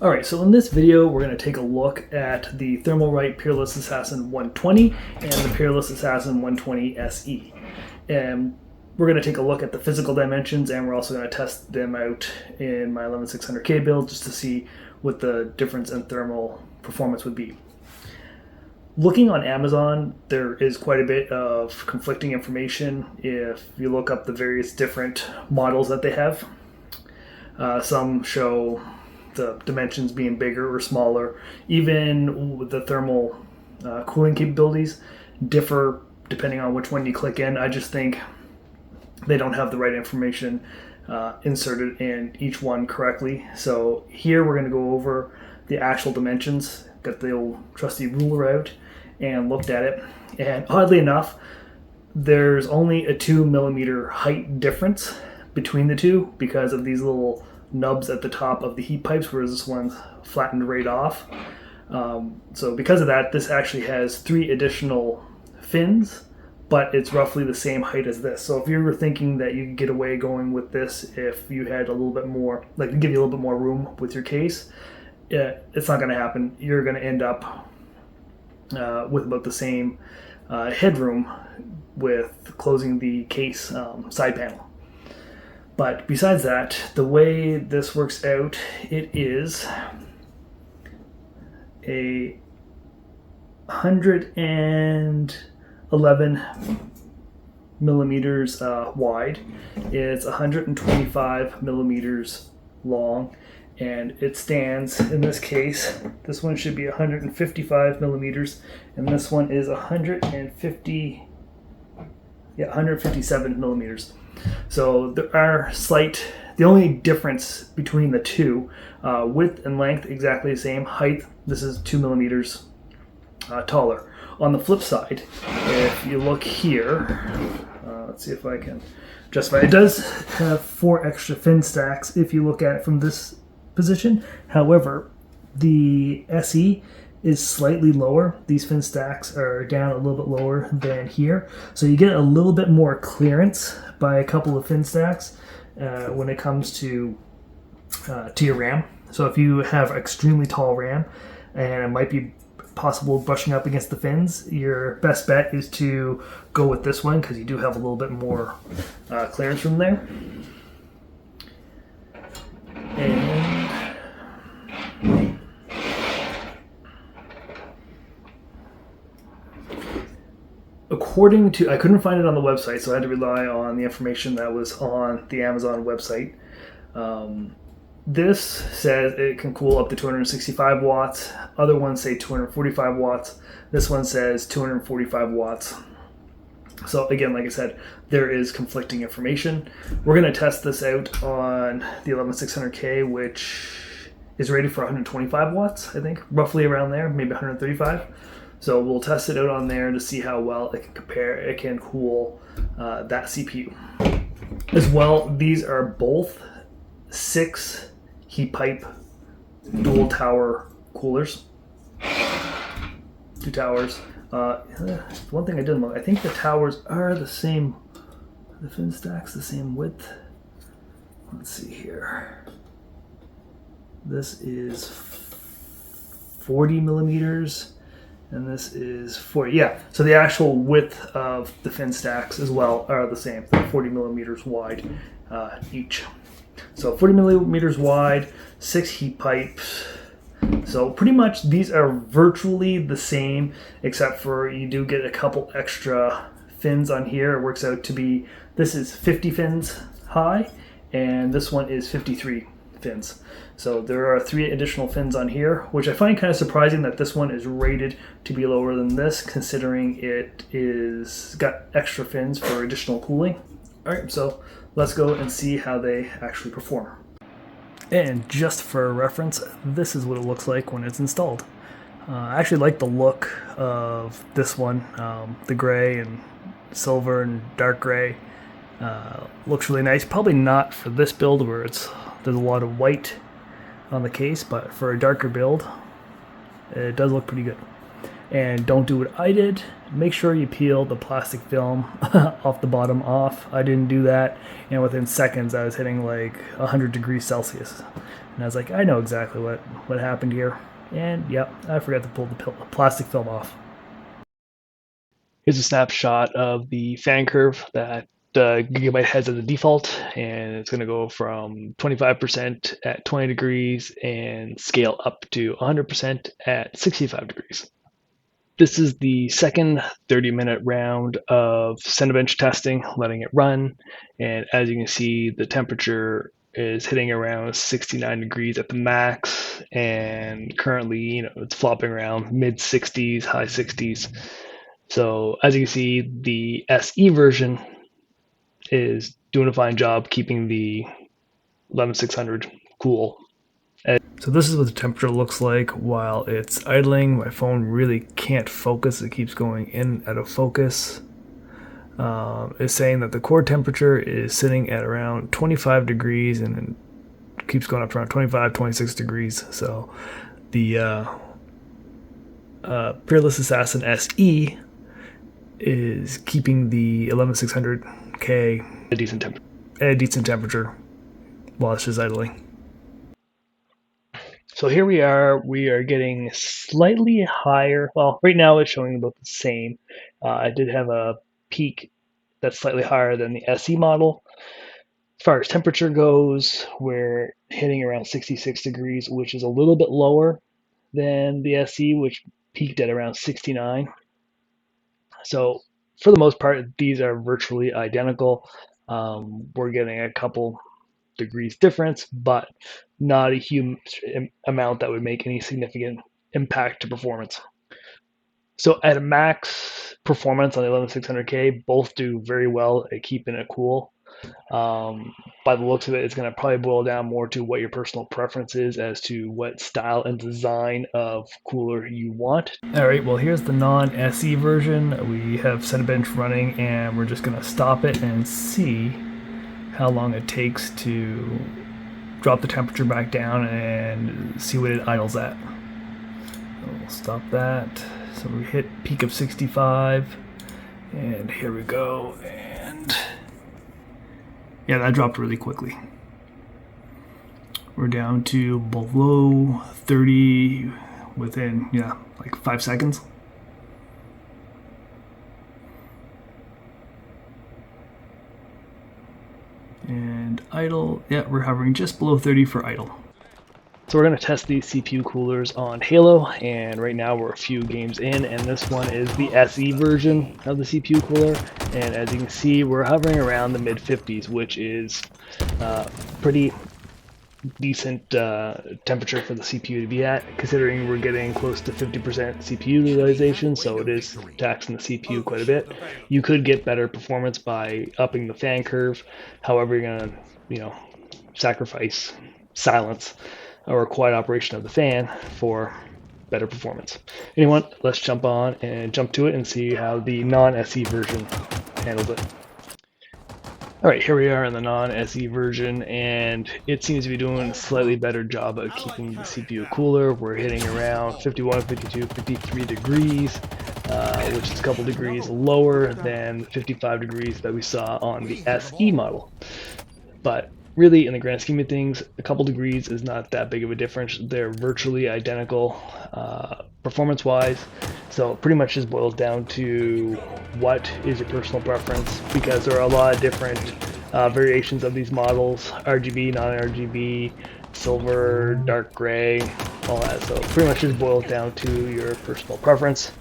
Alright, so in this video we're going to take a look at the Thermalright Peerless Assassin 120 and the Peerless Assassin 120 SE. And we're going to take a look at the physical dimensions, and we're also going to test them out in my 11600K build just to see what the difference in thermal performance would be. Looking on Amazon, there is quite a bit of conflicting information if you look up the various different models that they have. Some show the dimensions being bigger or smaller. Even the thermal cooling capabilities differ depending on which one you click in. I just think they don't have the right information inserted in each one correctly. So here we're going to go over the actual dimensions, got the old trusty ruler out and looked at it. And oddly enough, there's only a 2mm height difference between the two because of these little nubs at the top of the heat pipes, whereas this one's flattened right off. So because of that, this actually has 3 additional fins, but it's roughly the same height as this. So if you were thinking that you could get away going with this if you had a little bit more, like to give you a little bit more room with your case, it's not going to happen. You're going to end up with about the same headroom with closing the case side panel. But besides that, the way this works out, it is a 111 millimeters wide. It's 125 millimeters long, and it stands, in this case, this one should be 155 millimeters, and this one is 157 millimeters. So there are the only difference between the two, width and length exactly the same, height, this is 2 millimeters taller. On the flip side, if you look here, let's see if I can justify, it does have 4 extra fin stacks if you look at it from this position. However, the SE is slightly lower. These fin stacks are down a little bit lower than here. So you get a little bit more clearance by a couple of fin stacks when it comes to your RAM. So if you have extremely tall RAM and it might be possible brushing up against the fins, your best bet is to go with this one because you do have a little bit more clearance from there. And according to, I couldn't find it on the website, so I had to rely on the information that was on the Amazon website. This says it can cool up to 265 watts. Other ones say 245 watts. This one says 245 watts. So again, like I said, there is conflicting information. We're going to test this out on the 11600K, which is rated for 125 watts, I think, roughly around there, maybe 135. So we'll test it out on there to see how well it can cool that CPU. As well, these are both 6 heat pipe dual tower coolers. 2 towers. One thing I didn't look, I think the towers are the same, the fin stacks the same width. Let's see here. This is 40 millimeters. And this is 40, yeah. So the actual width of the fin stacks as well are the same. They're 40 millimeters wide each. So 40 millimeters wide, 6 heat pipes. So pretty much these are virtually the same, except for you do get a couple extra fins on here. It works out to be, this is 50 fins high, and this one is 53 fins. So there are 3 additional fins on here, which I find kind of surprising that this one is rated to be lower than this, considering it is got extra fins for additional cooling. All right, so let's go and see how they actually perform. And just for reference, this is what it looks like when it's installed. I actually like the look of this one, the gray and silver and dark gray. Looks really nice. Probably not for this build where there's a lot of white on the case, but for a darker build, it does look pretty good. And don't do what I did. Make sure you peel the plastic film off the bottom off. I didn't do that, and within seconds I was hitting like 100 degrees Celsius. And I was like, I know exactly what happened here. And yep, I forgot to pull the plastic film off. Here's a snapshot of the fan curve that Gigabyte has as a default, and it's going to go from 25% at 20 degrees and scale up to 100% at 65 degrees. This is the second 30-minute round of Cinebench testing, letting it run, and as you can see, the temperature is hitting around 69 degrees at the max, and currently, it's flopping around mid 60s, high 60s. So as you can see, the SE version is doing a fine job keeping the 11600 cool. So this is what the temperature looks like while it's idling. My phone really can't focus. It keeps going in and out of focus. It's saying that the core temperature is sitting at around 25 degrees and it keeps going up to around 25, 26 degrees. So the Peerless Assassin SE is keeping the 11600K at a decent temperature while it's just idling. So here we are getting slightly higher. Well, right now it's showing about the same. I did have a peak that's slightly higher than the SE model. As far as temperature goes, we're hitting around 66 degrees, which is a little bit lower than the SE, which peaked at around 69. So for the most part, these are virtually identical. We're getting a couple degrees difference, but not a huge amount that would make any significant impact to performance. So at a max performance on the 11600K, both do very well at keeping it cool. By the looks of it, it's going to probably boil down more to what your personal preference is as to what style and design of cooler you want. All right, well, here's the non-SE version. We have Cinebench running, and we're just going to stop it and see how long it takes to drop the temperature back down and see what it idles at. So we'll stop that. So we hit peak of 65, and here we go, and yeah, that dropped really quickly. We're down to below 30 within, like 5 seconds. And idle, yeah, we're hovering just below 30 for idle. So we're going to test these CPU coolers on Halo, and right now we're a few games in, and this one is the SE version of the CPU cooler, and as you can see, we're hovering around the mid-50s, which is pretty decent temperature for the CPU to be at, considering we're getting close to 50% CPU utilization, so it is taxing the CPU quite a bit. You could get better performance by upping the fan curve. However, you're going to, sacrifice silence or quiet operation of the fan for better performance. Anyway, let's jump on and jump to it and see how the non-SE version handles it. Alright, here we are in the non-SE version, and it seems to be doing a slightly better job of keeping the CPU cooler. We're hitting around 51, 52, 53 degrees, which is a couple degrees lower than the 55 degrees that we saw on the SE model. But really, in the grand scheme of things, a couple degrees is not that big of a difference. They're virtually identical performance-wise, so it pretty much just boils down to what is your personal preference, because there are a lot of different variations of these models: RGB, non-RGB, silver, dark gray, all that. So it pretty much just boils down to your personal preference,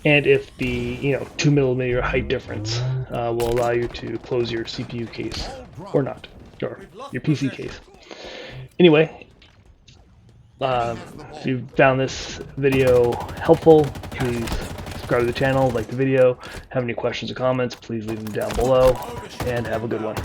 and if the 2mm height difference will allow you to close your CPU case or not, or your PC case. Anyway, if you found this video helpful, please subscribe to the channel, like the video. Have any questions or comments, please leave them down below, and have a good one.